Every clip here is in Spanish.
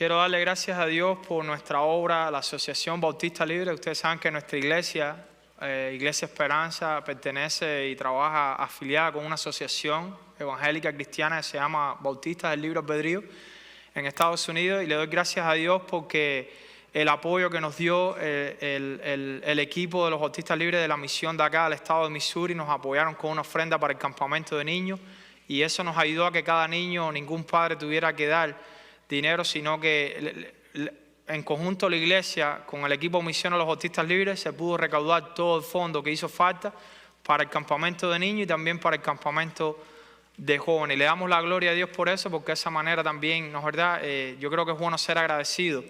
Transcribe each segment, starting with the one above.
Quiero darle gracias a Dios por nuestra obra, la Asociación Bautista Libre. Ustedes saben que nuestra iglesia, Iglesia Esperanza, pertenece y trabaja afiliada con una asociación evangélica cristiana que se llama Bautistas del Libre Albedrío en Estados Unidos. Y le doy gracias a Dios porque el apoyo que nos dio el equipo de los Bautistas Libres de la misión de acá del estado de Missouri, nos apoyaron con una ofrenda para el campamento de niños. Y eso nos ayudó a que cada niño, ningún padre tuviera que dar dinero, sino que en conjunto la iglesia, con el equipo Misión de los Bautistas Libres, se pudo recaudar todo el fondo que hizo falta para el campamento de niños y también para el campamento de jóvenes. Y le damos la gloria a Dios por eso, porque de esa manera también, ¿no es verdad? Yo creo que es bueno ser agradecido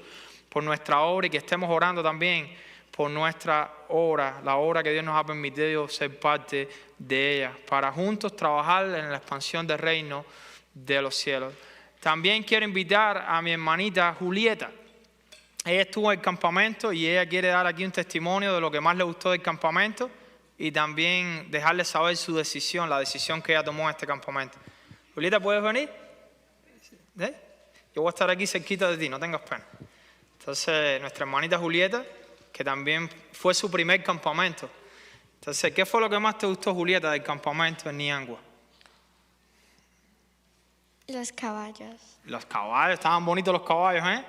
por nuestra obra y que estemos orando también por nuestra obra, la obra que Dios nos ha permitido ser parte de ella, para juntos trabajar en la expansión del reino de los cielos. También quiero invitar a mi hermanita Julieta. Ella estuvo en el campamento y ella quiere dar aquí un testimonio de lo que más le gustó del campamento y también dejarle saber su decisión, la decisión que ella tomó en este campamento. Julieta, ¿puedes venir? ¿Eh? Yo voy a estar aquí cerquita de ti, no tengas pena. Entonces, nuestra hermanita Julieta, que también fue su primer campamento. Entonces, ¿qué fue lo que más te gustó, Julieta, del campamento en Niangua? Los caballos. Los caballos, estaban bonitos los caballos, ¿eh?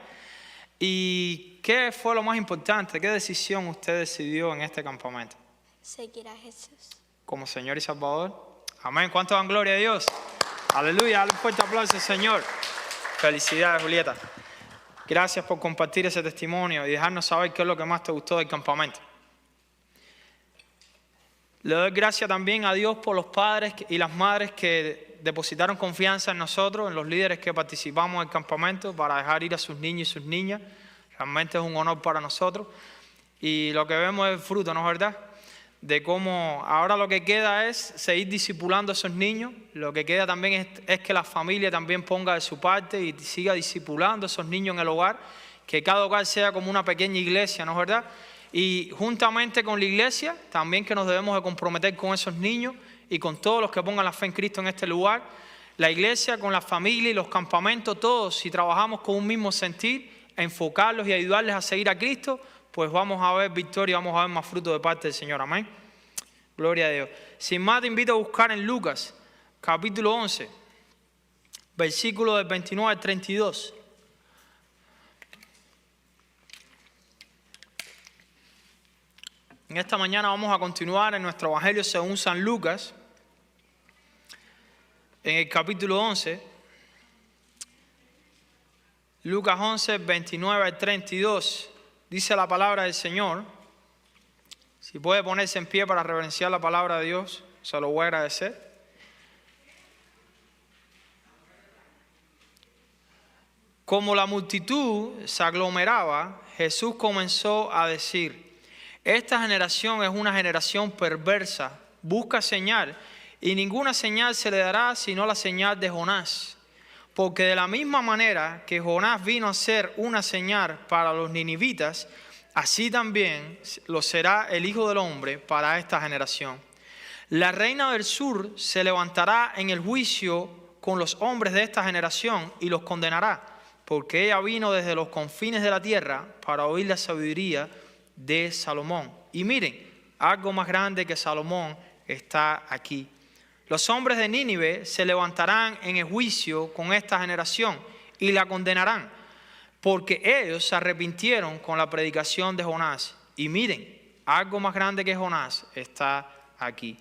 ¿Y qué fue lo más importante? ¿Qué decisión usted decidió en este campamento? Seguir a Jesús. Como Señor y Salvador. Amén. ¿Cuánto dan gloria a Dios? Aleluya. Dale un fuerte aplauso al Señor. Felicidades, Julieta. Gracias por compartir ese testimonio y dejarnos saber qué es lo que más te gustó del campamento. Le doy gracias también a Dios por los padres y las madres que depositaron confianza en nosotros, en los líderes que participamos en el campamento para dejar ir a sus niños y sus niñas. Realmente es un honor para nosotros. Y lo que vemos es el fruto, ¿no es verdad? De cómo ahora lo que queda es seguir discipulando a esos niños. Lo que queda también es que la familia también ponga de su parte y siga discipulando a esos niños en el hogar. Que cada hogar sea como una pequeña iglesia, ¿no es verdad? Y juntamente con la iglesia, también que nos debemos de comprometer con esos niños y con todos los que pongan la fe en Cristo en este lugar. La iglesia, con la familia y los campamentos, todos, si trabajamos con un mismo sentir, a enfocarlos y ayudarles a seguir a Cristo, pues vamos a ver victoria, vamos a ver más fruto de parte del Señor. Amén. Gloria a Dios. Sin más, te invito a buscar en Lucas, capítulo 11, versículo del 29 al 32. En esta mañana vamos a continuar en nuestro Evangelio según San Lucas, en el capítulo 11, Lucas 11, 29 al 32, dice la palabra del Señor. Si puede ponerse en pie para reverenciar la palabra de Dios, se lo voy a agradecer. Como la multitud se aglomeraba, Jesús comenzó a decir: esta generación es una generación perversa, busca señal, y ninguna señal se le dará sino la señal de Jonás. Porque de la misma manera que Jonás vino a ser una señal para los ninivitas, así también lo será el Hijo del Hombre para esta generación. La reina del sur se levantará en el juicio con los hombres de esta generación y los condenará, porque ella vino desde los confines de la tierra para oír la sabiduría de Salomón. Y miren, algo más grande que Salomón está aquí. Los hombres de Nínive se levantarán en el juicio con esta generación y la condenarán, porque ellos se arrepintieron con la predicación de Jonás. Y miren, algo más grande que Jonás está aquí.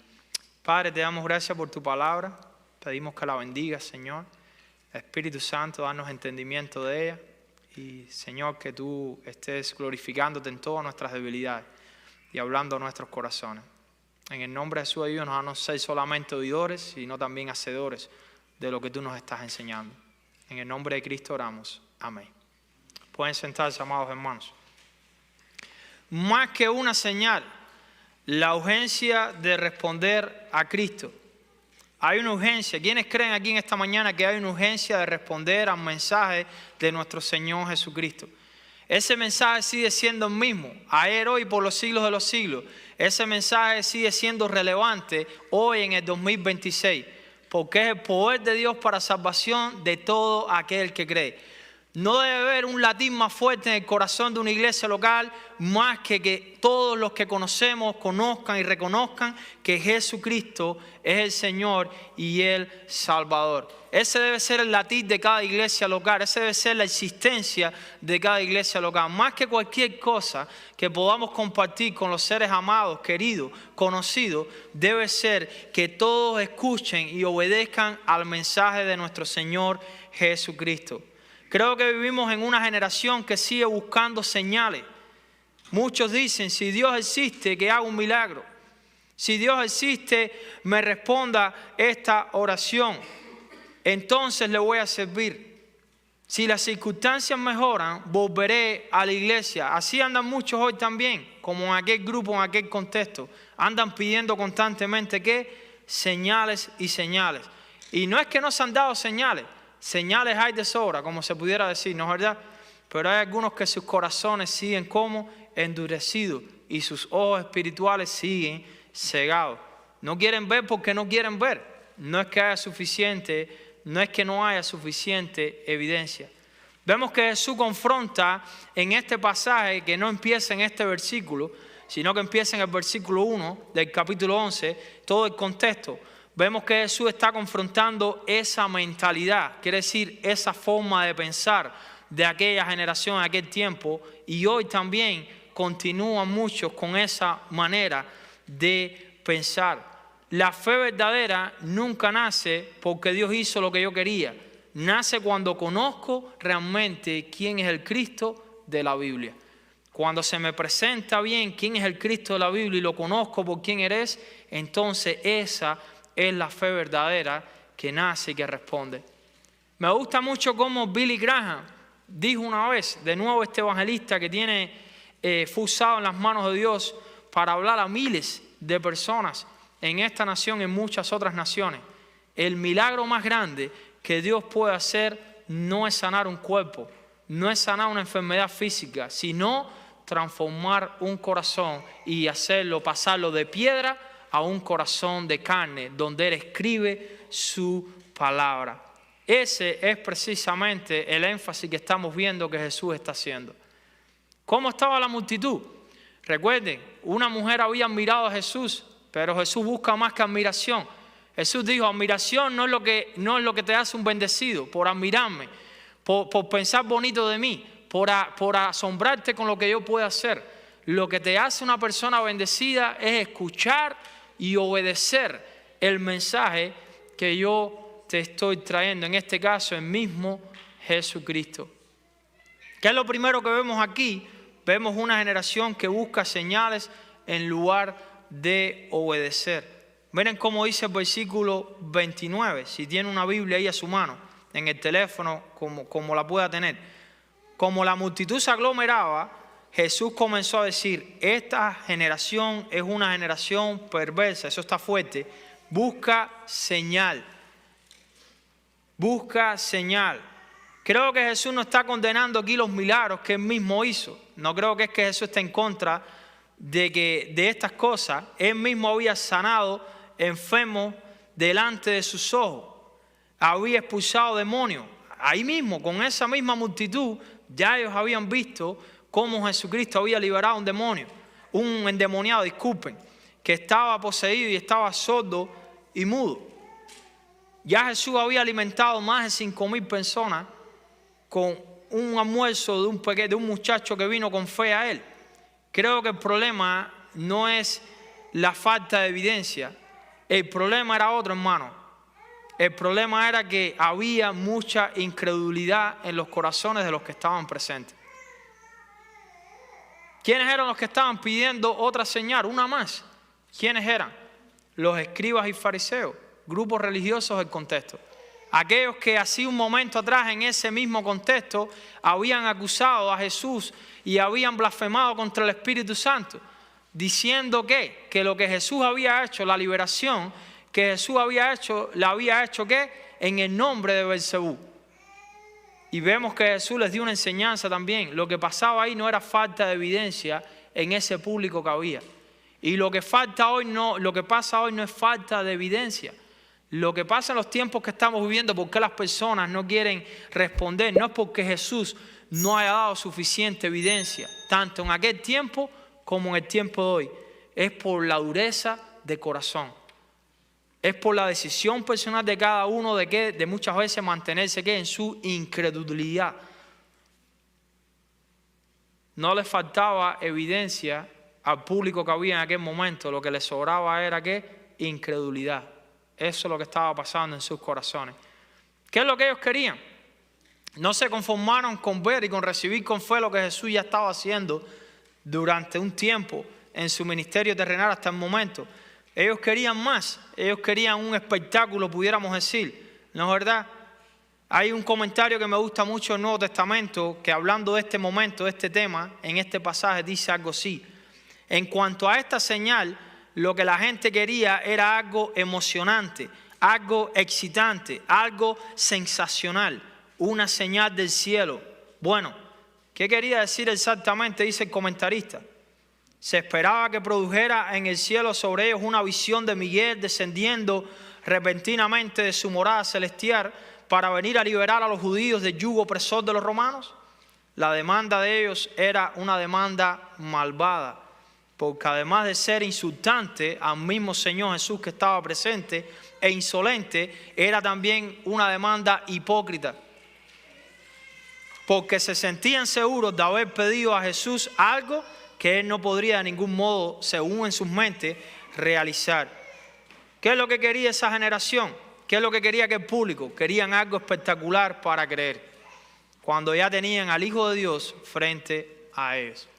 Padre, te damos gracias por tu palabra. Pedimos que la bendigas, Señor. Espíritu Santo, danos entendimiento de ella. Y, Señor, que tú estés glorificándote en todas nuestras debilidades y hablando a nuestros corazones. En el nombre de Jesús, ayúdanos a no ser solamente oidores, sino también hacedores de lo que tú nos estás enseñando. En el nombre de Cristo oramos. Amén. Pueden sentarse, amados hermanos. Más que una señal, la urgencia de responder a Cristo. Hay una urgencia. ¿Quiénes creen aquí en esta mañana que hay una urgencia de responder al mensaje de nuestro Señor Jesucristo? Ese mensaje sigue siendo el mismo, ayer, hoy, por los siglos de los siglos. Ese mensaje sigue siendo relevante hoy en el 2026, porque es el poder de Dios para salvación de todo aquel que cree. No debe haber un latín más fuerte en el corazón de una iglesia local más que todos los que conocemos conozcan y reconozcan que Jesucristo es el Señor y el Salvador. Ese debe ser el latir de cada iglesia local, esa debe ser la existencia de cada iglesia local. Más que cualquier cosa que podamos compartir con los seres amados, queridos, conocidos, debe ser que todos escuchen y obedezcan al mensaje de nuestro Señor Jesucristo. Creo que vivimos en una generación que sigue buscando señales. Muchos dicen, si Dios existe, que haga un milagro. Si Dios existe, me responda esta oración. Entonces le voy a servir. Si las circunstancias mejoran, volveré a la iglesia. Así andan muchos hoy también, como en aquel grupo, en aquel contexto. Andan pidiendo constantemente, ¿qué? Señales y señales. Y no es que no se han dado señales. Señales hay de sobra, como se pudiera decir, ¿no es verdad? Pero hay algunos que sus corazones siguen como endurecidos y sus ojos espirituales siguen cegados. No quieren ver porque no quieren ver. No es que haya suficiente, no es que no haya suficiente evidencia. Vemos que Jesús confronta en este pasaje, que no empieza en este versículo, sino que empieza en el versículo 1 del capítulo 11, todo el contexto. Vemos que Jesús está confrontando esa mentalidad, quiere decir esa forma de pensar de aquella generación, de aquel tiempo, y hoy también continúan muchos con esa manera de pensar. La fe verdadera nunca nace porque Dios hizo lo que yo quería, nace cuando conozco realmente quién es el Cristo de la Biblia. Cuando se me presenta bien quién es el Cristo de la Biblia y lo conozco por quién eres, entonces esa es la fe verdadera que nace y que responde. Me gusta mucho cómo Billy Graham dijo una vez, de nuevo este evangelista que fue usado en las manos de Dios para hablar a miles de personas en esta nación y en muchas otras naciones. El milagro más grande que Dios puede hacer no es sanar un cuerpo, no es sanar una enfermedad física, sino transformar un corazón y hacerlo, pasarlo de piedra a un corazón de carne, donde Él escribe su palabra. Ese es precisamente el énfasis que estamos viendo que Jesús está haciendo. ¿Cómo estaba la multitud? Recuerden, una mujer había admirado a Jesús, pero Jesús busca más que admiración. Jesús dijo, admiración no es lo que te hace un bendecido, por admirarme, por pensar bonito de mí, por asombrarte con lo que yo puedo hacer. Lo que te hace una persona bendecida es escuchar y obedecer el mensaje que yo te estoy trayendo, en este caso el mismo Jesucristo. ¿Qué es lo primero que vemos aquí? Vemos una generación que busca señales en lugar de obedecer. Miren cómo dice el versículo 29, si tiene una Biblia ahí a su mano, en el teléfono, como la pueda tener. Como la multitud se aglomeraba, Jesús comenzó a decir, esta generación es una generación perversa, eso está fuerte, busca señal. Busca señal. Creo que Jesús no está condenando aquí los milagros que Él mismo hizo. No creo que es que Jesús esté en contra de estas cosas. Él mismo había sanado enfermos delante de sus ojos. Había expulsado demonios. Ahí mismo, con esa misma multitud, ya ellos habían visto cómo Jesucristo había liberado un demonio, un endemoniado, disculpen, que estaba poseído y estaba sordo y mudo. Ya Jesús había alimentado más de 5,000 personas con un almuerzo de un muchacho que vino con fe a Él. Creo que el problema no es la falta de evidencia. El problema era otro, hermano. El problema era que había mucha incredulidad en los corazones de los que estaban presentes. ¿Quiénes eran los que estaban pidiendo otra señal, una más? ¿Quiénes eran? Los escribas y fariseos, grupos religiosos del contexto. Aquellos que hacía un momento atrás en ese mismo contexto habían acusado a Jesús y habían blasfemado contra el Espíritu Santo, diciendo que lo que Jesús había hecho, la liberación que Jesús había hecho, la había hecho en el nombre de Beelzebú. Y vemos que Jesús les dio una enseñanza también. Lo que pasaba ahí no era falta de evidencia en ese público que había. Y lo que pasa hoy no es falta de evidencia. Lo que pasa en los tiempos que estamos viviendo, por qué las personas no quieren responder, no es porque Jesús no haya dado suficiente evidencia, tanto en aquel tiempo como en el tiempo de hoy. Es por la dureza de corazón. Es por la decisión personal de cada uno de muchas veces mantenerse en su incredulidad. No le faltaba evidencia al público que había en aquel momento. Lo que le sobraba era incredulidad. Eso es lo que estaba pasando en sus corazones. ¿Qué es lo que ellos querían? No se conformaron con ver y con recibir con fe lo que Jesús ya estaba haciendo durante un tiempo en su ministerio terrenal hasta el momento. Ellos querían más, ellos querían un espectáculo, pudiéramos decir, ¿no es verdad? Hay un comentario que me gusta mucho en el Nuevo Testamento que, hablando de este momento, de este tema, en este pasaje dice algo así: en cuanto a esta señal, lo que la gente quería era algo emocionante, algo excitante, algo sensacional, una señal del cielo. Bueno, ¿qué quería decir exactamente? Dice el comentarista. Se esperaba que produjera en el cielo sobre ellos una visión de Miguel descendiendo repentinamente de su morada celestial para venir a liberar a los judíos del yugo opresor de los romanos. La demanda de ellos era una demanda malvada, porque además de ser insultante al mismo Señor Jesús que estaba presente e insolente, era también una demanda hipócrita, porque se sentían seguros de haber pedido a Jesús algo que Él no podría de ningún modo, según en sus mentes, realizar. ¿Qué es lo que quería esa generación? ¿Qué es lo que quería aquel público? Querían algo espectacular para creer, cuando ya tenían al Hijo de Dios frente a ellos.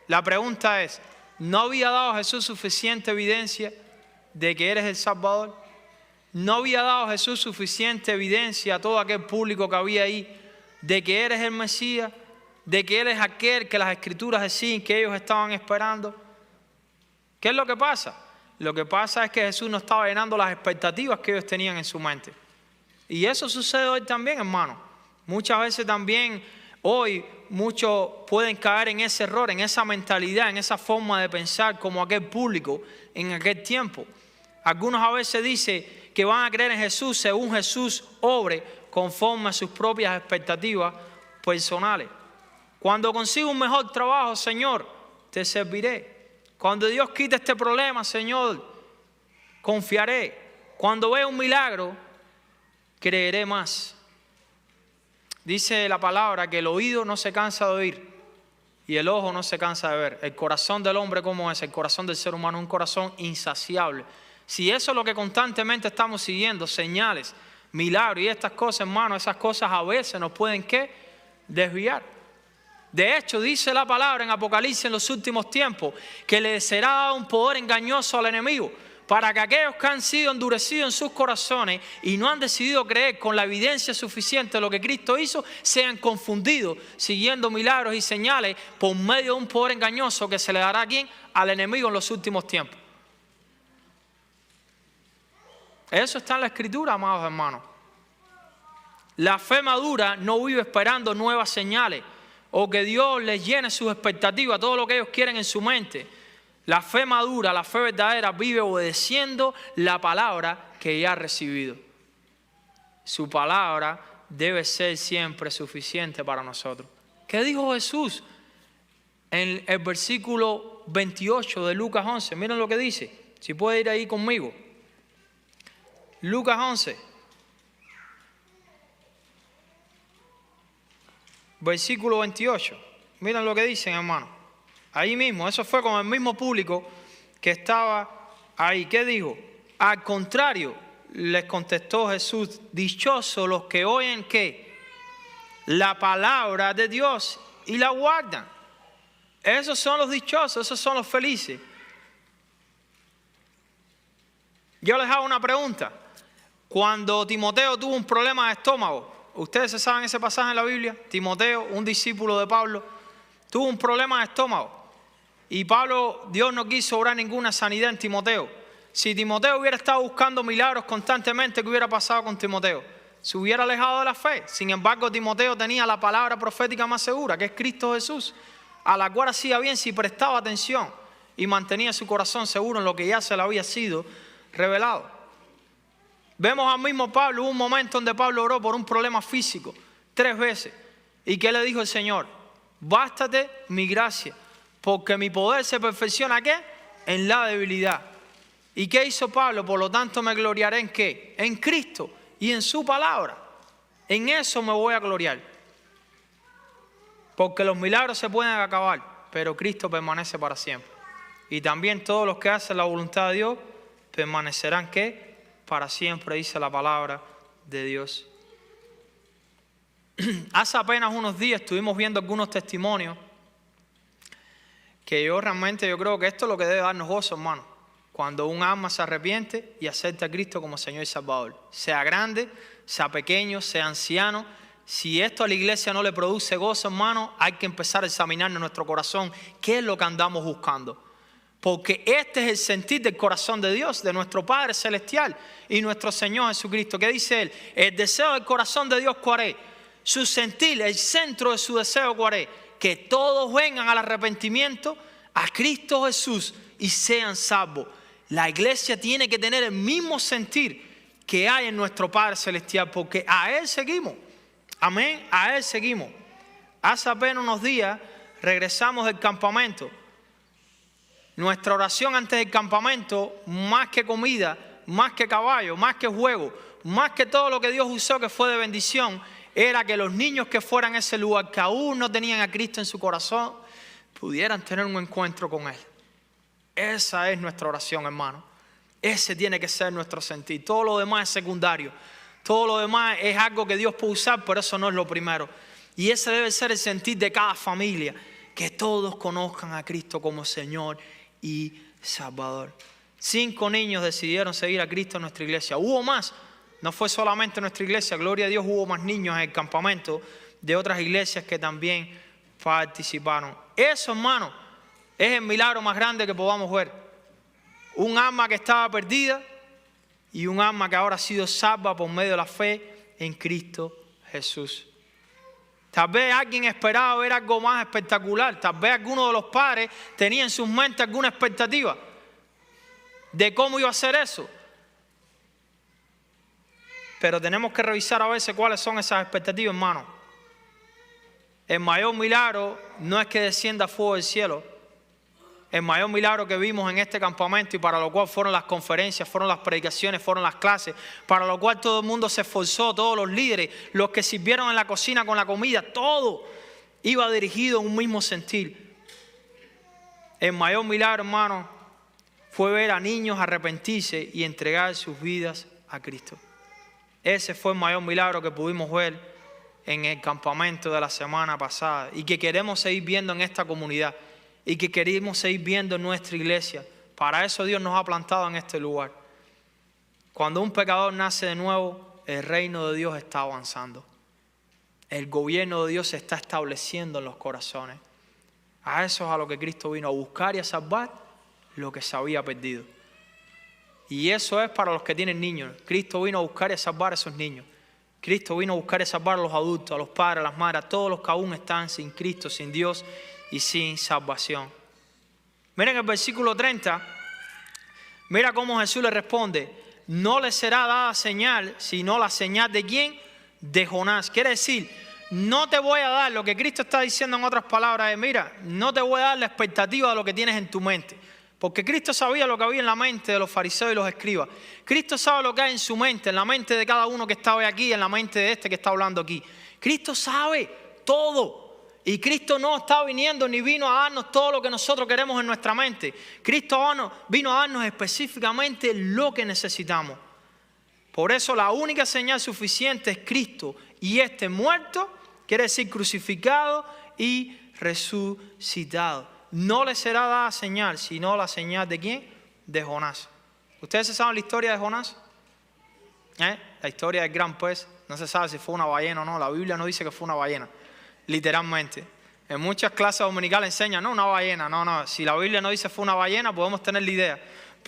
La pregunta es, ¿no había dado Jesús suficiente evidencia de que eres el Salvador? ¿No había dado Jesús suficiente evidencia a todo aquel público que había ahí de que eres el Mesías? ¿De que Él es aquel que las Escrituras decían que ellos estaban esperando? ¿Qué es lo que pasa? Lo que pasa es que Jesús no estaba llenando las expectativas que ellos tenían en su mente. Y eso sucede hoy también, hermano. Muchas veces también hoy muchos pueden caer en ese error, en esa mentalidad, en esa forma de pensar como aquel público en aquel tiempo. Algunos a veces dicen que van a creer en Jesús según Jesús obre conforme a sus propias expectativas personales. Cuando consiga un mejor trabajo, Señor, te serviré. Cuando Dios quite este problema, Señor, confiaré. Cuando vea un milagro, creeré más. Dice la palabra que el oído no se cansa de oír y el ojo no se cansa de ver. El corazón del hombre, ¿cómo es? El corazón del ser humano es un corazón insaciable. Si eso es lo que constantemente estamos siguiendo, señales, milagros y estas cosas, hermano, esas cosas a veces nos pueden, desviar. De hecho, dice la palabra en Apocalipsis en los últimos tiempos que le será dado un poder engañoso al enemigo para que aquellos que han sido endurecidos en sus corazones y no han decidido creer con la evidencia suficiente de lo que Cristo hizo, sean confundidos siguiendo milagros y señales por medio de un poder engañoso que se le dará al enemigo en los últimos tiempos. Eso está en la Escritura, amados hermanos. La fe madura no vive esperando nuevas señales o que Dios les llene sus expectativas, todo lo que ellos quieren en su mente. La fe madura, la fe verdadera, vive obedeciendo la palabra que ya ha recibido. Su palabra debe ser siempre suficiente para nosotros. ¿Qué dijo Jesús en el versículo 28 de Lucas 11? Miren lo que dice. Si puede ir ahí conmigo. Lucas 11. Versículo 28. Miren lo que dicen, hermano. Ahí mismo, eso fue con el mismo público que estaba ahí. ¿Qué dijo? Al contrario, les contestó Jesús, dichosos los que oyen ¿qué? La palabra de Dios y la guardan. Esos son los dichosos, esos son los felices. Yo les hago una pregunta. Cuando Timoteo tuvo un problema de estómago, ¿ustedes se saben ese pasaje en la Biblia? Timoteo, un discípulo de Pablo, tuvo un problema de estómago. Y Pablo, Dios no quiso obrar ninguna sanidad en Timoteo. Si Timoteo hubiera estado buscando milagros constantemente, ¿qué hubiera pasado con Timoteo? Se hubiera alejado de la fe. Sin embargo, Timoteo tenía la palabra profética más segura, que es Cristo Jesús, a la cual hacía bien si prestaba atención y mantenía su corazón seguro en lo que ya se le había sido revelado. Vemos al mismo Pablo, hubo un momento donde Pablo oró por un problema físico 3 veces. ¿Y qué le dijo el Señor? Bástate mi gracia, porque mi poder se perfecciona, ¿qué? En la debilidad. ¿Y qué hizo Pablo? Por lo tanto me gloriaré ¿en qué? En Cristo y en su palabra. En eso me voy a gloriar. Porque los milagros se pueden acabar, pero Cristo permanece para siempre. Y también todos los que hacen la voluntad de Dios permanecerán ¿qué? Para siempre, dice la palabra de Dios. Hace apenas unos días estuvimos viendo algunos testimonios que yo creo que esto es lo que debe darnos gozo, hermano. Cuando un alma se arrepiente y acepta a Cristo como Señor y Salvador. Sea grande, sea pequeño, sea anciano. Si esto a la iglesia no le produce gozo, hermano, hay que empezar a examinar en nuestro corazón qué es lo que andamos buscando. Porque este es el sentir del corazón de Dios, de nuestro Padre Celestial y nuestro Señor Jesucristo. ¿Qué dice Él? El deseo del corazón de Dios, ¿cuál es? Su sentir, el centro de su deseo, ¿cuál es? Que todos vengan al arrepentimiento a Cristo Jesús y sean salvos. La iglesia tiene que tener el mismo sentir que hay en nuestro Padre Celestial, porque a Él seguimos. Amén, a Él seguimos. Hace apenas unos días regresamos del campamento. Nuestra oración antes del campamento, más que comida, más que caballo, más que juego, más que todo lo que Dios usó que fue de bendición, era que los niños que fueran a ese lugar, que aún no tenían a Cristo en su corazón, pudieran tener un encuentro con Él. Esa es nuestra oración, hermano. Ese tiene que ser nuestro sentir. Todo lo demás es secundario. Todo lo demás es algo que Dios puede usar, pero eso no es lo primero. Y ese debe ser el sentir de cada familia. Que todos conozcan a Cristo como Señor y Salvador. 5 niños decidieron seguir a Cristo en nuestra iglesia. Hubo más. No fue solamente en nuestra iglesia. Gloria a Dios, hubo más niños en el campamento de otras iglesias que también participaron. Eso, hermano, es el milagro más grande que podamos ver. Un alma que estaba perdida y un alma que ahora ha sido salva por medio de la fe en Cristo Jesús. Tal vez alguien esperaba ver algo más espectacular. Tal vez alguno de los padres tenía en sus mentes alguna expectativa de cómo iba a ser eso. Pero tenemos que revisar a veces cuáles son esas expectativas, hermano. El mayor milagro no es que descienda fuego del cielo. El mayor milagro que vimos en este campamento y para lo cual fueron las conferencias, fueron las predicaciones, fueron las clases, para lo cual todo el mundo se esforzó, todos los líderes, los que sirvieron en la cocina con la comida, todo iba dirigido en un mismo sentir. El mayor milagro, hermano, fue ver a niños arrepentirse y entregar sus vidas a Cristo. Ese fue el mayor milagro que pudimos ver en el campamento de la semana pasada y que queremos seguir viendo en esta comunidad y que queremos seguir viendo en nuestra iglesia. Para eso Dios nos ha plantado en este lugar. Cuando un pecador nace de nuevo, el reino de Dios está avanzando. El gobierno de Dios se está estableciendo en los corazones. A eso es a lo que Cristo vino, a buscar y a salvar lo que se había perdido. Y eso es para los que tienen niños. Cristo vino a buscar y a salvar a esos niños. Cristo vino a buscar y a salvar a los adultos, a los padres, a las madres, a todos los que aún están sin Cristo, sin Dios y sin salvación. Miren el versículo 30. Mira cómo Jesús le responde. No le será dada señal, sino la señal de ¿quién? De Jonás. Quiere decir, no te voy a dar, lo que Cristo está diciendo en otras palabras es, mira, no te voy a dar la expectativa de lo que tienes en tu mente. Porque Cristo sabía lo que había en la mente de los fariseos y los escribas. Cristo sabe lo que hay en su mente, en la mente de cada uno que está hoy aquí, en la mente de este que está hablando aquí. Cristo sabe todo. Y Cristo no está viniendo ni vino a darnos todo lo que nosotros queremos en nuestra mente. Cristo vino a darnos específicamente lo que necesitamos. Por eso la única señal suficiente es Cristo. Y este muerto, quiere decir crucificado y resucitado. No le será dada señal, sino la señal de ¿quién? De Jonás. ¿Ustedes se saben la historia de Jonás? La historia del gran pez. No se sabe si fue una ballena o no. La Biblia no dice que fue una ballena. Literalmente. En muchas clases dominicales enseñan, no, una ballena. No. Si la Biblia no dice fue una ballena, podemos tener la idea.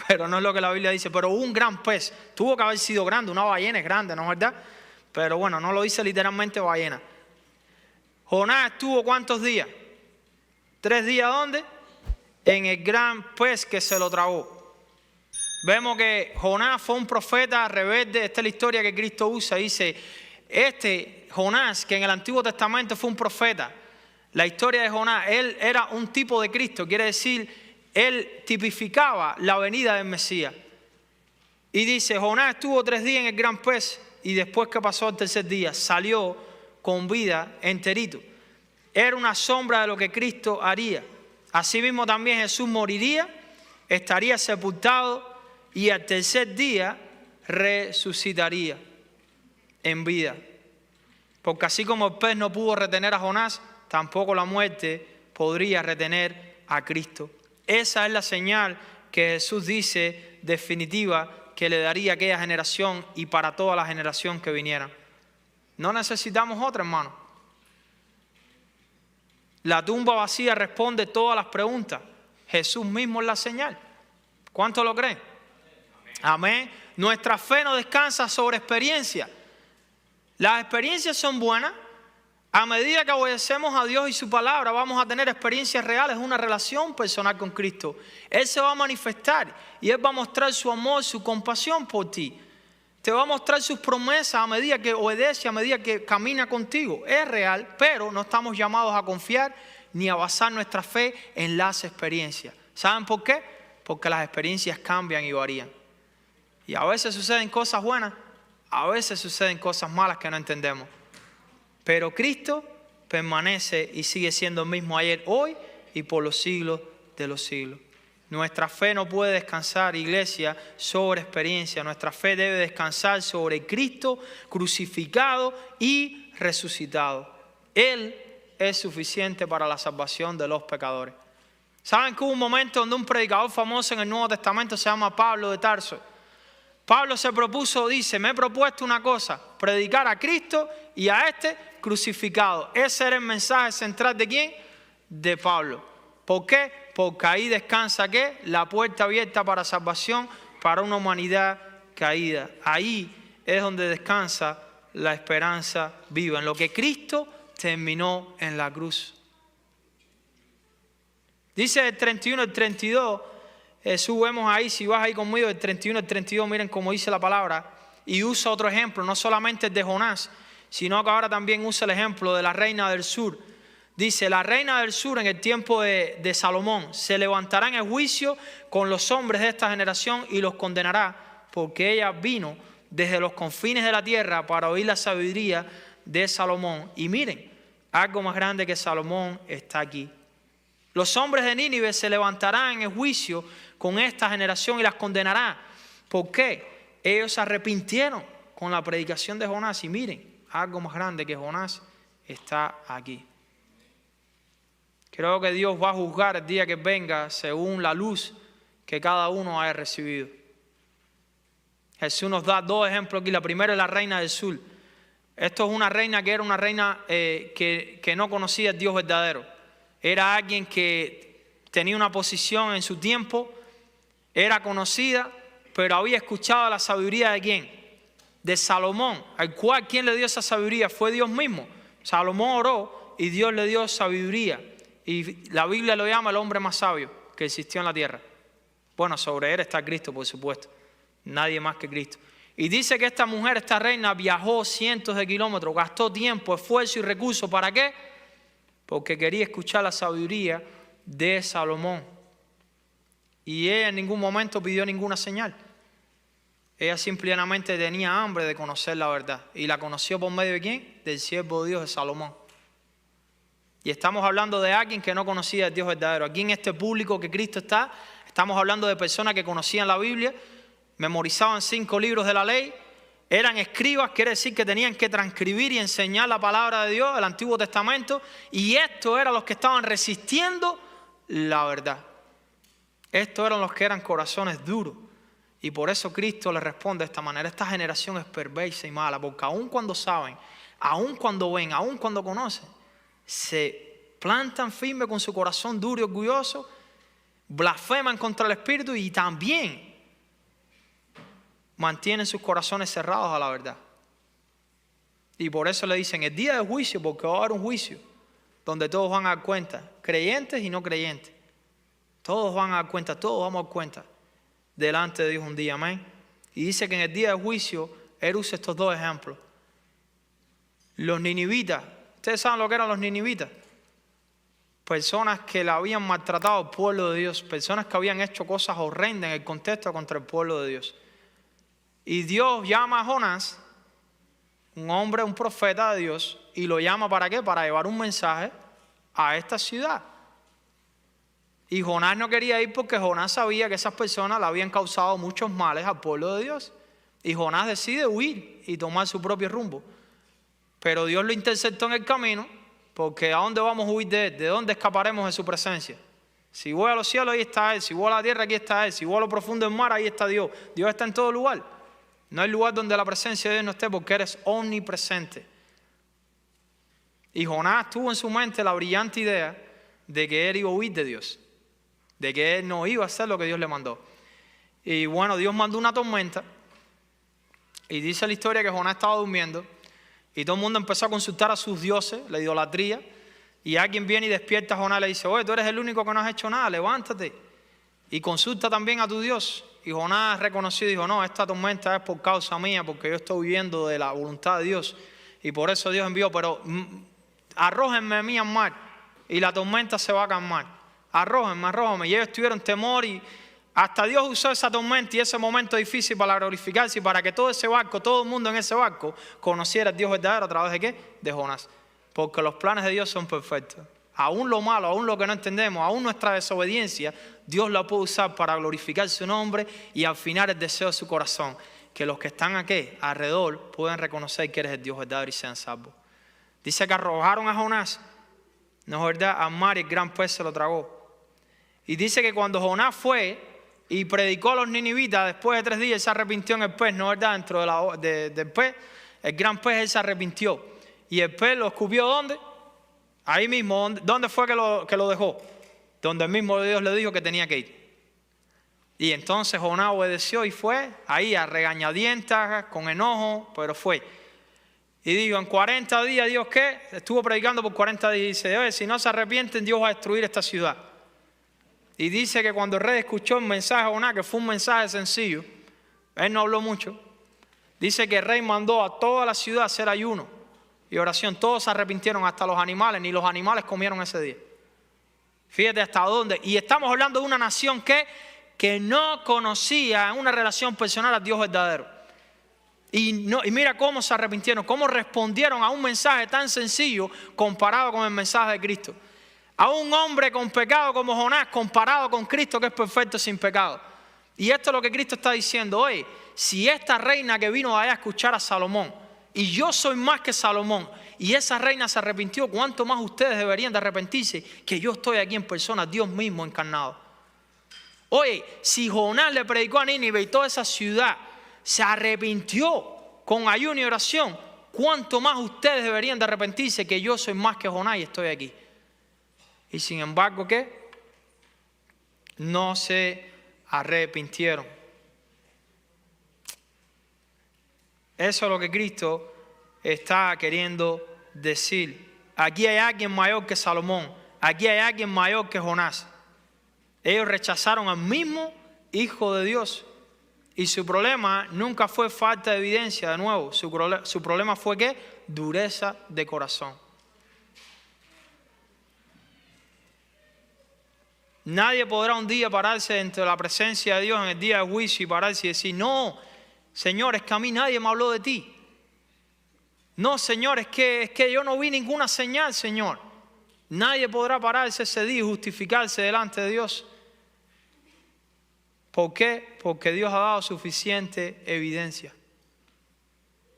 Pero no es lo que la Biblia dice. Pero un gran pez. Tuvo que haber sido grande. Una ballena es grande, ¿no es verdad? Pero bueno, no lo dice literalmente ballena. Jonás estuvo ¿cuántos días? 3 días, ¿dónde? En el gran pez que se lo tragó. Vemos que Jonás fue un profeta rebelde. Esta es la historia que Cristo usa. Dice, Jonás, que en el Antiguo Testamento fue un profeta, la historia de Jonás, él era un tipo de Cristo. Quiere decir, él tipificaba la venida del Mesías. Y dice, Jonás estuvo 3 días en el gran pez y después que pasó el tercer día, salió con vida enterito. Era una sombra de lo que Cristo haría. Asimismo también Jesús moriría, estaría sepultado y al tercer día resucitaría en vida. Porque así como el pez no pudo retener a Jonás, tampoco la muerte podría retener a Cristo. Esa es la señal que Jesús dice definitiva que le daría a aquella generación y para toda la generación que viniera. No necesitamos otra, hermano. La tumba vacía responde todas las preguntas. Jesús mismo es la señal. ¿Cuánto lo creen? Amén. Nuestra fe no descansa sobre experiencia. Las experiencias son buenas. A medida que obedecemos a Dios y su palabra, vamos a tener experiencias reales, una relación personal con Cristo. Él se va a manifestar y Él va a mostrar su amor, su compasión por ti. Te va a mostrar sus promesas a medida que obedece, a medida que camina contigo. Es real, pero no estamos llamados a confiar ni a basar nuestra fe en las experiencias. ¿Saben por qué? Porque las experiencias cambian y varían. Y a veces suceden cosas buenas, a veces suceden cosas malas que no entendemos. Pero Cristo permanece y sigue siendo el mismo ayer, hoy y por los siglos de los siglos. Nuestra fe no puede descansar, iglesia, sobre experiencia. Nuestra fe debe descansar sobre Cristo crucificado y resucitado. Él es suficiente para la salvación de los pecadores. ¿Saben que hubo un momento donde un predicador famoso en el Nuevo Testamento se llama Pablo de Tarso? Pablo se propuso, dice, me he propuesto una cosa, predicar a Cristo y a este crucificado. Ese era el mensaje central ¿de quién? De Pablo. ¿Por qué? Porque ahí descansa ¿qué? La puerta abierta para salvación para una humanidad caída. Ahí es donde descansa la esperanza viva, en lo que Cristo terminó en la cruz. Dice el 31 al 32, Jesús, vemos ahí, si vas ahí conmigo, el 31 al 32, miren cómo dice la palabra, y usa otro ejemplo, no solamente el de Jonás, sino que ahora también usa el ejemplo de la reina del sur. Dice, la reina del sur en el tiempo de Salomón se levantará en el juicio con los hombres de esta generación y los condenará, porque ella vino desde los confines de la tierra para oír la sabiduría de Salomón. Y miren, algo más grande que Salomón está aquí. Los hombres de Nínive se levantarán en el juicio con esta generación y las condenará. ¿Por qué? Ellos se arrepintieron con la predicación de Jonás. Y miren, algo más grande que Jonás está aquí. Creo que Dios va a juzgar el día que venga según la luz que cada uno haya recibido. Jesús nos da 2 ejemplos aquí. La primera es la reina del sur. Esto es una reina que era una reina que no conocía al Dios verdadero. Era alguien que tenía una posición en su tiempo, era conocida, pero había escuchado la sabiduría de ¿quién? De Salomón, al cual ¿quién le dio esa sabiduría? Fue Dios mismo. Salomón oró y Dios le dio sabiduría. Y la Biblia lo llama el hombre más sabio que existió en la tierra. Bueno, sobre él está Cristo, por supuesto. Nadie más que Cristo. Y dice que esta mujer, esta reina, viajó cientos de kilómetros, gastó tiempo, esfuerzo y recursos. ¿Para qué? Porque quería escuchar la sabiduría de Salomón. Y ella en ningún momento pidió ninguna señal. Ella simplemente tenía hambre de conocer la verdad. ¿Y la conoció por medio de quién? Del siervo de Dios, de Salomón. Y estamos hablando de alguien que no conocía al Dios verdadero. Aquí en este público que Cristo está, estamos hablando de personas que conocían la Biblia, memorizaban 5 libros de la ley, eran escribas, quiere decir que tenían que transcribir y enseñar la palabra de Dios, el Antiguo Testamento, y estos eran los que estaban resistiendo la verdad. Estos eran los que eran corazones duros. Y por eso Cristo les responde de esta manera. Esta generación es perversa y mala, porque aun cuando saben, aun cuando ven, aun cuando conocen, se plantan firme con su corazón duro y orgulloso, blasfeman contra el Espíritu y también mantienen sus corazones cerrados a la verdad. Y por eso le dicen el día del juicio, porque va a haber un juicio donde todos van a dar cuenta, creyentes y no creyentes. Todos van a dar cuenta, todos vamos a dar cuenta delante de Dios un día, amén. Y dice que en el día del juicio, él usa estos dos ejemplos. Los ninivitas, ¿ustedes saben lo que eran los ninivitas? Personas que le habían maltratado al pueblo de Dios, personas que habían hecho cosas horrendas en el contexto contra el pueblo de Dios. Y Dios llama a Jonás, un hombre, un profeta de Dios, y lo llama ¿para qué? Para llevar un mensaje a esta ciudad. Y Jonás no quería ir porque Jonás sabía que esas personas le habían causado muchos males al pueblo de Dios. Y Jonás decide huir y tomar su propio rumbo. Pero Dios lo interceptó en el camino, porque ¿a dónde vamos a huir de Él? ¿De dónde escaparemos de su presencia? Si voy a los cielos, ahí está Él. Si voy a la tierra, aquí está Él. Si voy a lo profundo del mar, ahí está Dios. Dios está en todo lugar. No hay lugar donde la presencia de Dios no esté, porque eres omnipresente. Y Jonás tuvo en su mente la brillante idea de que él iba a huir de Dios, de que él no iba a hacer lo que Dios le mandó. Y bueno, Dios mandó una tormenta, y dice la historia que Jonás estaba durmiendo, y todo el mundo empezó a consultar a sus dioses, la idolatría, y alguien viene y despierta a Jonás y le dice: oye, tú eres el único que no has hecho nada, levántate y consulta también a tu Dios. Y Jonás reconoció y dijo: no, esta tormenta es por causa mía, porque yo estoy huyendo de la voluntad de Dios, y por eso Dios envió, pero arrójenme a mí al mar y la tormenta se va a calmar. Arrójenme. Y ellos tuvieron temor, y hasta Dios usó esa tormenta y ese momento difícil para glorificarse y para que todo ese barco, todo el mundo en ese barco conociera al Dios verdadero. ¿A través de qué? De Jonás. Porque los planes de Dios son perfectos. Aún lo malo, aún lo que no entendemos, aún nuestra desobediencia, Dios la puede usar para glorificar su nombre, y al final el deseo de su corazón, que los que están aquí alrededor puedan reconocer que eres el Dios verdadero y sean salvos. Dice que arrojaron a Jonás, no es verdad, al mar, y el gran pez se lo tragó. Y dice que cuando Jonás fue y predicó a los ninivitas, después de 3 días se arrepintió en el pez, no es verdad, dentro del pez, el gran pez, él se arrepintió. Y el pez lo escupió, ¿dónde? Ahí mismo. ¿Dónde fue que lo dejó? Donde el mismo Dios le dijo que tenía que ir. Y entonces Jonás obedeció y fue ahí a regañadientes, con enojo, pero fue. Y digo, en 40 días, ¿Dios qué? Estuvo predicando por 40 días y dice: oye, si no se arrepienten, Dios va a destruir esta ciudad. Y dice que cuando el rey escuchó el mensaje de Jonás, que fue un mensaje sencillo, él no habló mucho, dice que el rey mandó a toda la ciudad a hacer ayuno y oración. Todos se arrepintieron, hasta los animales, ni los animales comieron ese día. Fíjate hasta dónde. Y estamos hablando de una nación que no conocía en una relación personal a Dios verdadero. Y mira cómo se arrepintieron, cómo respondieron a un mensaje tan sencillo comparado con el mensaje de Cristo. A un hombre con pecado como Jonás comparado con Cristo, que es perfecto sin pecado. Y esto es lo que Cristo está diciendo: oye, si esta reina que vino allá a escuchar a Salomón, y yo soy más que Salomón, y esa reina se arrepintió, ¿cuánto más ustedes deberían de arrepentirse? Que yo estoy aquí en persona, Dios mismo encarnado. Oye, si Jonás le predicó a Nínive y toda esa ciudad se arrepintió con ayuno y oración, ¿cuánto más ustedes deberían de arrepentirse? Que yo soy más que Jonás y estoy aquí. Y sin embargo, ¿qué? No se arrepintieron. Eso es lo que Cristo está queriendo decir. Aquí hay alguien mayor que Salomón. Aquí hay alguien mayor que Jonás. Ellos rechazaron al mismo Hijo de Dios. Y su problema nunca fue falta de evidencia, de nuevo. Su problema fue ¿qué? Dureza de corazón. Nadie podrá un día pararse entre la presencia de Dios en el día de juicio y pararse y decir: no, Señor, es que a mí nadie me habló de ti. No, Señor, es que yo no vi ninguna señal, Señor. Nadie podrá pararse ese día y justificarse delante de Dios. ¿Por qué? Porque Dios ha dado suficiente evidencia.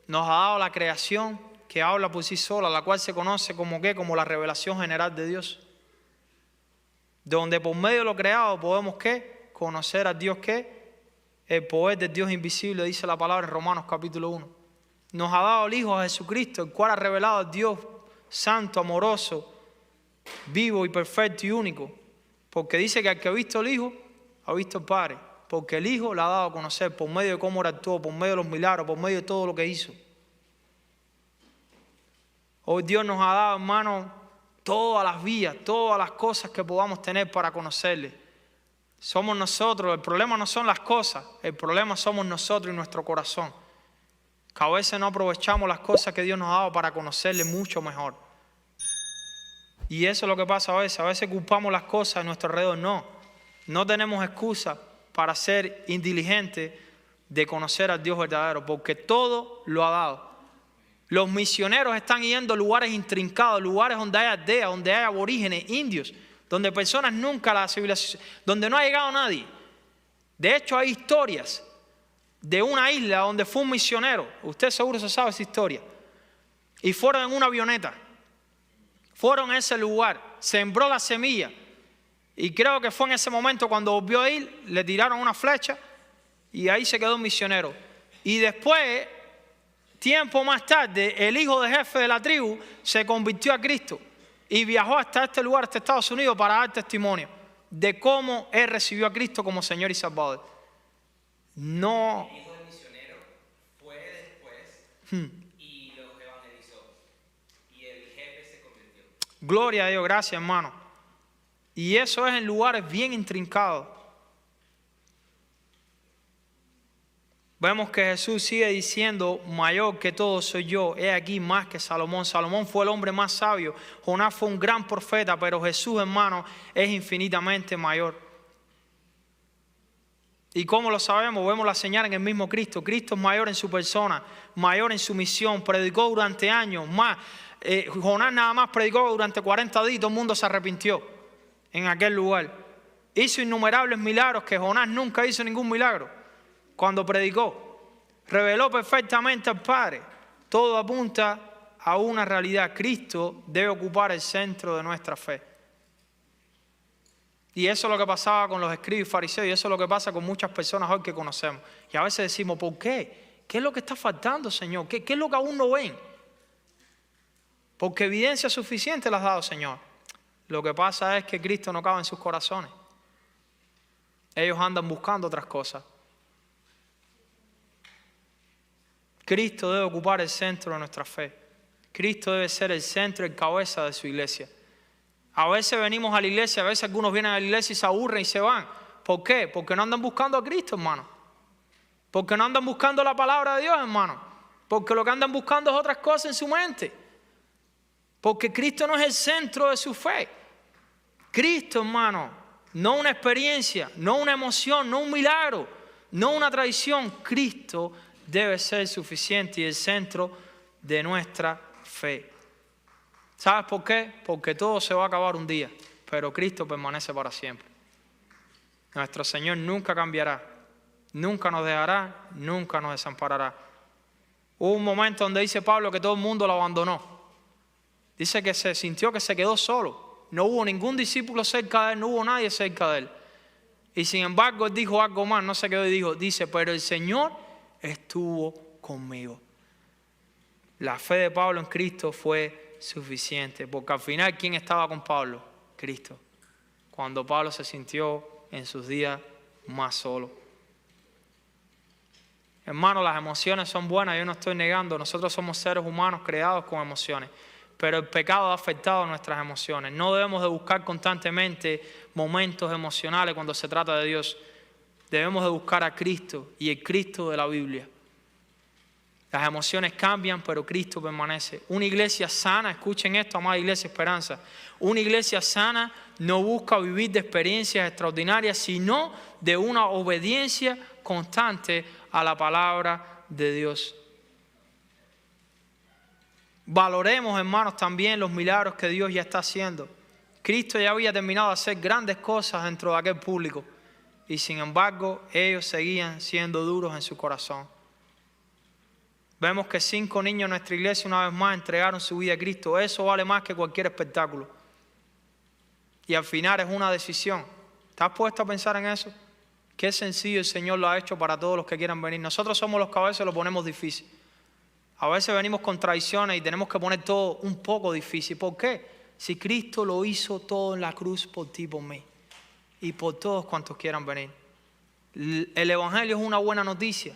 Nos ha dado la creación que habla por sí sola, la cual se conoce como ¿qué? Como la revelación general de Dios. Donde por medio de lo creado podemos ¿qué? Conocer a Dios ¿qué? El poder del Dios invisible, dice la palabra en Romanos capítulo 1. Nos ha dado el Hijo a Jesucristo, el cual ha revelado al Dios santo, amoroso, vivo y perfecto y único. Porque dice que al que ha visto el Hijo, ha visto el Padre. Porque el Hijo le ha dado a conocer por medio de cómo actuó, por medio de los milagros, por medio de todo lo que hizo. Hoy Dios nos ha dado, hermano, todas las vías, todas las cosas que podamos tener para conocerle. Somos nosotros. El problema no son las cosas. El problema somos nosotros y nuestro corazón. Que a veces no aprovechamos las cosas que Dios nos ha dado para conocerle mucho mejor. Y eso es lo que pasa a veces. A veces culpamos las cosas a nuestro alrededor. No tenemos excusa para ser indiligentes de conocer al Dios verdadero, porque todo lo ha dado. Los misioneros están yendo a lugares intrincados, lugares donde hay aldeas, donde hay aborígenes, indios, donde personas nunca la civilización, donde no ha llegado nadie. De hecho, hay historias de una isla donde fue un misionero. Usted seguro se sabe esa historia. Y fueron en una avioneta. Fueron a ese lugar, sembró la semilla. Y creo que fue en ese momento cuando volvió a ir, le tiraron una flecha y ahí se quedó un misionero. Y después, tiempo más tarde, el hijo del jefe de la tribu se convirtió a Cristo y viajó hasta este lugar, hasta Estados Unidos, para dar testimonio de cómo él recibió a Cristo como Señor y Salvador. No. El hijo del misionero fue después y los evangelizó. Y el jefe se convirtió. Gloria a Dios, gracias, hermano. Y eso es en lugares bien intrincados. Vemos que Jesús sigue diciendo, mayor que todo soy yo, he aquí más que Salomón. Salomón fue el hombre más sabio, Jonás fue un gran profeta, pero Jesús, hermano, es infinitamente mayor. ¿Y cómo lo sabemos? Vemos la señal en el mismo Cristo. Cristo es mayor en su persona, mayor en su misión, predicó durante años más. Jonás nada más predicó durante 40 días y todo el mundo se arrepintió en aquel lugar. Hizo innumerables milagros que Jonás nunca hizo ningún milagro. Cuando predicó, reveló perfectamente al Padre. Todo apunta a una realidad. Cristo debe ocupar el centro de nuestra fe. Y eso es lo que pasaba con los escribas y fariseos, y eso es lo que pasa con muchas personas hoy que conocemos. Y a veces decimos, ¿por qué? ¿Qué es lo que está faltando, Señor? ¿Qué es lo que aún no ven? Porque evidencia suficiente las has dado, Señor. Lo que pasa es que Cristo no cabe en sus corazones. Ellos andan buscando otras cosas. Cristo debe ocupar el centro de nuestra fe. Cristo debe ser el centro y el cabeza de su iglesia. A veces venimos a la iglesia, a veces algunos vienen a la iglesia y se aburren y se van. ¿Por qué? Porque no andan buscando a Cristo, hermano. Porque no andan buscando la palabra de Dios, hermano. Porque lo que andan buscando es otras cosas en su mente. Porque Cristo no es el centro de su fe. Cristo, hermano, no una experiencia, no una emoción, no un milagro, no una tradición. Cristo debe ser suficiente y el centro de nuestra fe. ¿Sabes por qué? Porque todo se va a acabar un día, pero Cristo permanece para siempre. Nuestro Señor nunca cambiará, nunca nos dejará, nunca nos desamparará. Hubo un momento donde dice Pablo que todo el mundo lo abandonó. Dice que se sintió que se quedó solo. No hubo ningún discípulo cerca de él, no hubo nadie cerca de él. Y sin embargo, él dijo algo más, no se quedó y dice, pero el Señor estuvo conmigo. La fe de Pablo en Cristo fue suficiente, porque al final, ¿quién estaba con Pablo? Cristo. Cuando Pablo se sintió en sus días más solo. Hermano, las emociones son buenas, yo no estoy negando, nosotros somos seres humanos creados con emociones, pero el pecado ha afectado nuestras emociones. No debemos de buscar constantemente momentos emocionales cuando se trata de Dios. Debemos de buscar a Cristo y el Cristo de la Biblia. Las emociones cambian, pero Cristo permanece. Una iglesia sana, escuchen esto, amada Iglesia Esperanza. Una iglesia sana no busca vivir de experiencias extraordinarias, sino de una obediencia constante a la palabra de Dios. Valoremos, hermanos, también los milagros que Dios ya está haciendo. Cristo ya había terminado de hacer grandes cosas dentro de aquel público. Y sin embargo, ellos seguían siendo duros en su corazón. Vemos que 5 niños en nuestra iglesia una vez más entregaron su vida a Cristo. Eso vale más que cualquier espectáculo. Y al final es una decisión. ¿Estás puesto a pensar en eso? Qué sencillo el Señor lo ha hecho para todos los que quieran venir. Nosotros somos los que a veces lo ponemos difícil. A veces venimos con tradiciones y tenemos que poner todo un poco difícil. ¿Por qué? Si Cristo lo hizo todo en la cruz por ti y por mí. Y por todos cuantos quieran venir. El Evangelio es una buena noticia.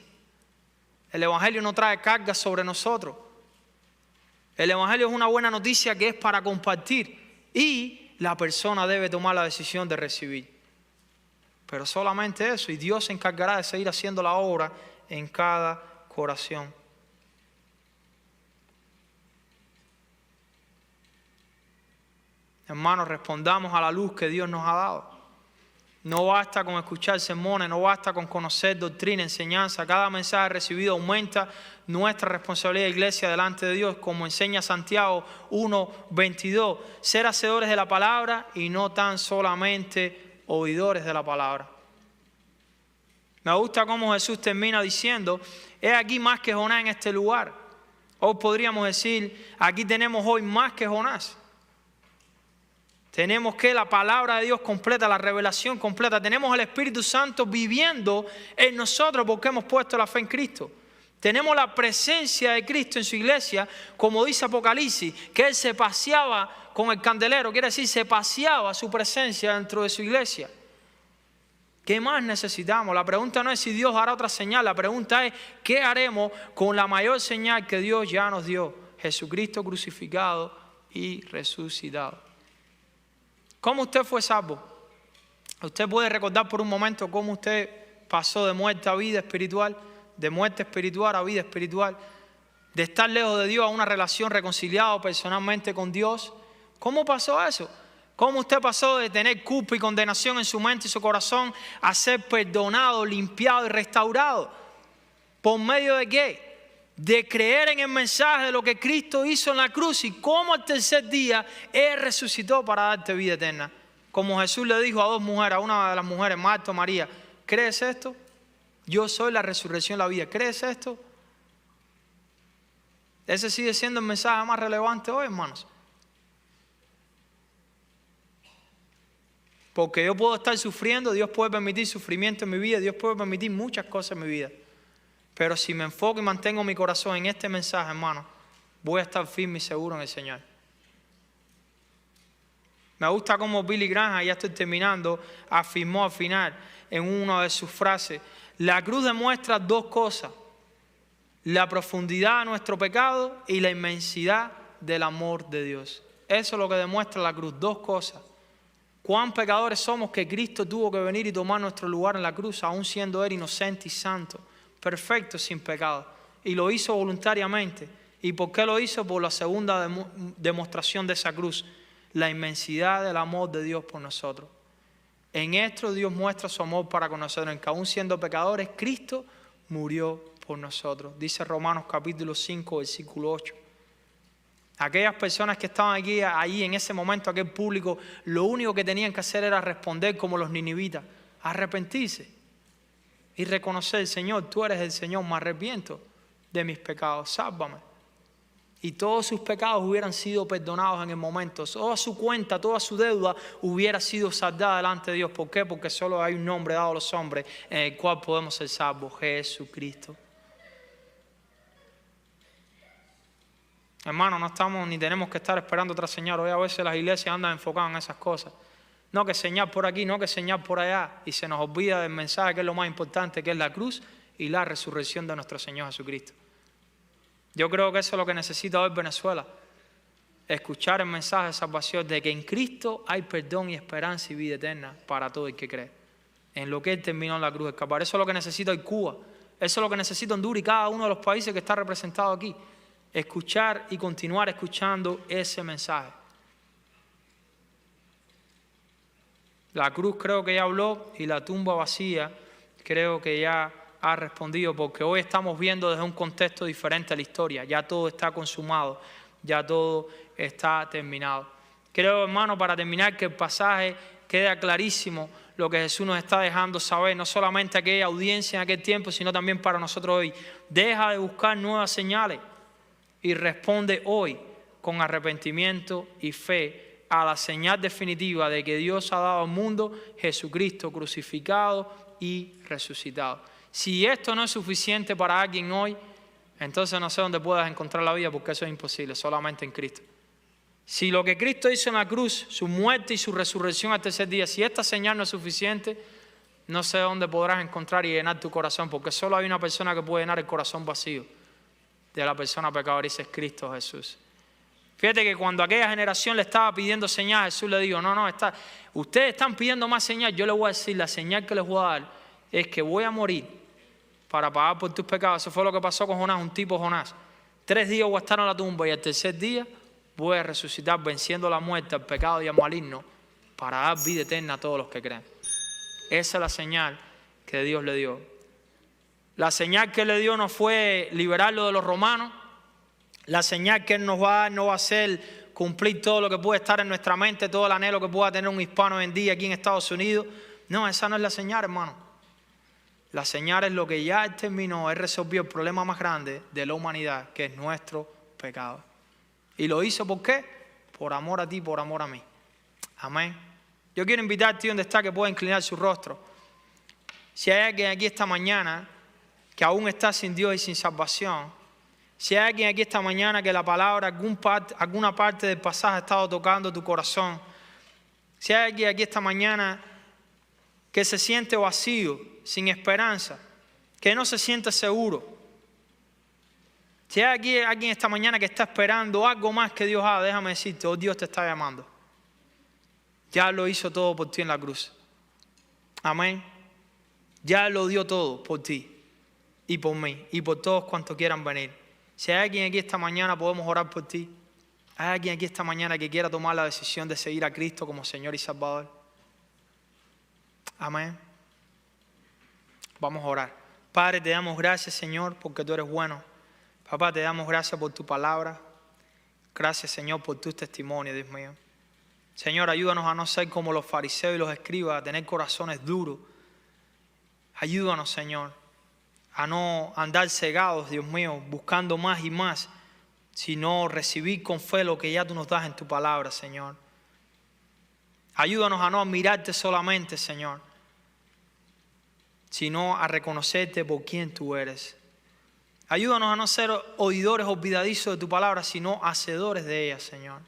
El Evangelio no trae cargas sobre nosotros. El Evangelio es una buena noticia que es para compartir. Y la persona debe tomar la decisión de recibir. Pero solamente eso, y Dios se encargará de seguir haciendo la obra en cada corazón. Hermanos, respondamos a la luz que Dios nos ha dado. No basta con escuchar sermones, no basta con conocer doctrina, enseñanza. Cada mensaje recibido aumenta nuestra responsabilidad de iglesia delante de Dios, como enseña Santiago 1:22. Ser hacedores de la palabra y no tan solamente oidores de la palabra. Me gusta cómo Jesús termina diciendo: he aquí más que Jonás en este lugar. Hoy podríamos decir: aquí tenemos hoy más que Jonás. Tenemos que la palabra de Dios completa, la revelación completa. Tenemos el Espíritu Santo viviendo en nosotros porque hemos puesto la fe en Cristo. Tenemos la presencia de Cristo en su iglesia, como dice Apocalipsis, que Él se paseaba con el candelero. Quiere decir, se paseaba su presencia dentro de su iglesia. ¿Qué más necesitamos? La pregunta no es si Dios hará otra señal. La pregunta es, ¿qué haremos con la mayor señal que Dios ya nos dio? Jesucristo crucificado y resucitado. ¿Cómo usted fue salvo? Usted puede recordar por un momento cómo usted pasó de muerte a vida espiritual, de muerte espiritual a vida espiritual, de estar lejos de Dios a una relación reconciliada personalmente con Dios. ¿Cómo pasó eso? ¿Cómo usted pasó de tener culpa y condenación en su mente y su corazón a ser perdonado, limpiado y restaurado? ¿Por medio de qué? De creer en el mensaje de lo que Cristo hizo en la cruz y cómo al tercer día Él resucitó para darte vida eterna. Como Jesús le dijo a dos mujeres, a una de las mujeres, Marta o María: ¿crees esto? Yo soy la resurrección y la vida. ¿Crees esto? Ese sigue siendo el mensaje más relevante hoy, hermanos. Porque yo puedo estar sufriendo, Dios puede permitir sufrimiento en mi vida, Dios puede permitir muchas cosas en mi vida. Pero si me enfoco y mantengo mi corazón en este mensaje, hermano, voy a estar firme y seguro en el Señor. Me gusta cómo Billy Graham, ya estoy terminando, afirmó al final en una de sus frases: la cruz demuestra dos cosas: la profundidad de nuestro pecado y la inmensidad del amor de Dios. Eso es lo que demuestra la cruz, dos cosas. Cuán pecadores somos que Cristo tuvo que venir y tomar nuestro lugar en la cruz, aún siendo Él inocente y santo, perfecto, sin pecado. Y lo hizo voluntariamente. ¿Y por qué lo hizo? Por la segunda demostración de esa cruz: la inmensidad del amor de Dios por nosotros. En esto Dios muestra su amor para con nosotros, en que aún siendo pecadores, Cristo murió por nosotros. Dice Romanos capítulo 5, versículo 8. Aquellas personas que estaban allí en ese momento, aquel público, lo único que tenían que hacer era responder como los ninivitas: arrepentirse y reconocer: Señor, tú eres el Señor, me arrepiento de mis pecados, sálvame. Y todos sus pecados hubieran sido perdonados en el momento. Toda su cuenta, toda su deuda hubiera sido saldada delante de Dios. ¿Por qué? Porque solo hay un nombre dado a los hombres en el cual podemos ser salvos: Jesucristo. Hermano, no estamos ni tenemos que estar esperando otra señal. Hoy a veces las iglesias andan enfocadas en esas cosas. No que señal por aquí, no que señal por allá. Y se nos olvida del mensaje que es lo más importante, que es la cruz y la resurrección de nuestro Señor Jesucristo. Yo creo que eso es lo que necesita hoy Venezuela. Escuchar el mensaje de salvación, de que en Cristo hay perdón y esperanza y vida eterna para todo el que cree. En lo que Él terminó en la cruz del Calvario. Eso es lo que necesita hoy Cuba. Eso es lo que necesita Honduras y cada uno de los países que está representado aquí. Escuchar y continuar escuchando ese mensaje. La cruz creo que ya habló y la tumba vacía creo que ya ha respondido, porque hoy estamos viendo desde un contexto diferente a la historia. Ya todo está consumado, ya todo está terminado. Creo, hermano, para terminar, que el pasaje queda clarísimo lo que Jesús nos está dejando saber, no solamente a aquella audiencia en aquel tiempo, sino también para nosotros hoy. Deja de buscar nuevas señales y responde hoy con arrepentimiento y fe a la señal definitiva de que Dios ha dado al mundo Jesucristo crucificado y resucitado. Si esto no es suficiente para alguien hoy, entonces no sé dónde puedas encontrar la vida, porque eso es imposible, solamente en Cristo. Si lo que Cristo hizo en la cruz, su muerte y su resurrección al tercer día, si esta señal no es suficiente, no sé dónde podrás encontrar y llenar tu corazón, porque solo hay una persona que puede llenar el corazón vacío de la persona pecadora, y ese es Cristo Jesús. Fíjate que cuando aquella generación le estaba pidiendo señal, Jesús le dijo, no, ustedes están pidiendo más señal, yo les voy a decir, la señal que les voy a dar es que voy a morir para pagar por tus pecados. Eso fue lo que pasó con Jonás, un tipo Jonás. 3 días voy a estar en la tumba y al tercer día voy a resucitar venciendo la muerte, el pecado y el maligno para dar vida eterna a todos los que creen. Esa es la señal que Dios le dio. La señal que le dio no fue liberarlo de los romanos. La señal que Él nos va a dar no va a ser cumplir todo lo que puede estar en nuestra mente, todo el anhelo que pueda tener un hispano hoy en día aquí en Estados Unidos. No, esa no es la señal, hermano. La señal es lo que ya Él terminó. Él resolvió el problema más grande de la humanidad, que es nuestro pecado. ¿Y lo hizo por qué? Por amor a ti, por amor a mí. Amén. Yo quiero invitarte donde está que pueda inclinar su rostro. Si hay alguien aquí esta mañana que aún está sin Dios y sin salvación, si hay alguien aquí esta mañana que la palabra, alguna parte del pasaje ha estado tocando tu corazón, si hay alguien aquí esta mañana que se siente vacío, sin esperanza, que no se siente seguro, si hay aquí alguien esta mañana que está esperando algo más que Dios haga, déjame decirte, oh, Dios te está llamando. Ya lo hizo todo por ti en la cruz. Amén. Ya lo dio todo por ti y por mí y por todos cuantos quieran venir. Si hay alguien aquí esta mañana, podemos orar por ti. ¿Hay alguien aquí esta mañana que quiera tomar la decisión de seguir a Cristo como Señor y Salvador? Amén. Vamos a orar. Padre, te damos gracias, Señor, porque tú eres bueno. Papá, te damos gracias por tu palabra. Gracias, Señor, por tus testimonios, Dios mío. Señor, ayúdanos a no ser como los fariseos y los escribas, a tener corazones duros. Ayúdanos, Señor, a no andar cegados, Dios mío, buscando más y más, sino recibir con fe lo que ya tú nos das en tu palabra, Señor. Ayúdanos a no admirarte solamente, Señor, sino a reconocerte por quien tú eres. Ayúdanos a no ser oidores olvidadizos de tu palabra, sino hacedores de ella, Señor.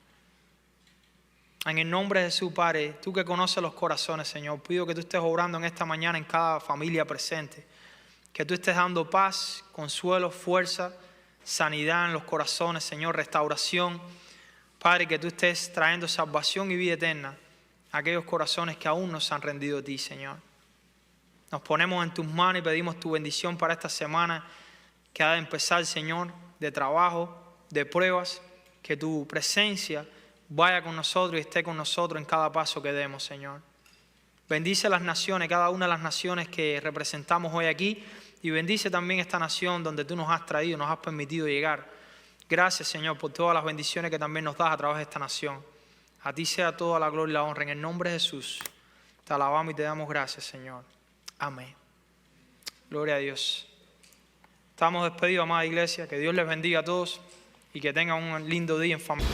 En el nombre de Jesús, Padre, tú que conoces los corazones, Señor, pido que tú estés obrando en esta mañana en cada familia presente. Que tú estés dando paz, consuelo, fuerza, sanidad en los corazones, Señor, restauración. Padre, que tú estés trayendo salvación y vida eterna a aquellos corazones que aún no se han rendido a ti, Señor. Nos ponemos en tus manos y pedimos tu bendición para esta semana que ha de empezar, Señor, de trabajo, de pruebas. Que tu presencia vaya con nosotros y esté con nosotros en cada paso que demos, Señor. Bendice las naciones, cada una de las naciones que representamos hoy aquí. Y bendice también esta nación donde tú nos has traído, nos has permitido llegar. Gracias, Señor, por todas las bendiciones que también nos das a través de esta nación. A ti sea toda la gloria y la honra. En el nombre de Jesús, te alabamos y te damos gracias, Señor. Amén. Gloria a Dios. Estamos despedidos, amada iglesia. Que Dios les bendiga a todos y que tengan un lindo día en familia.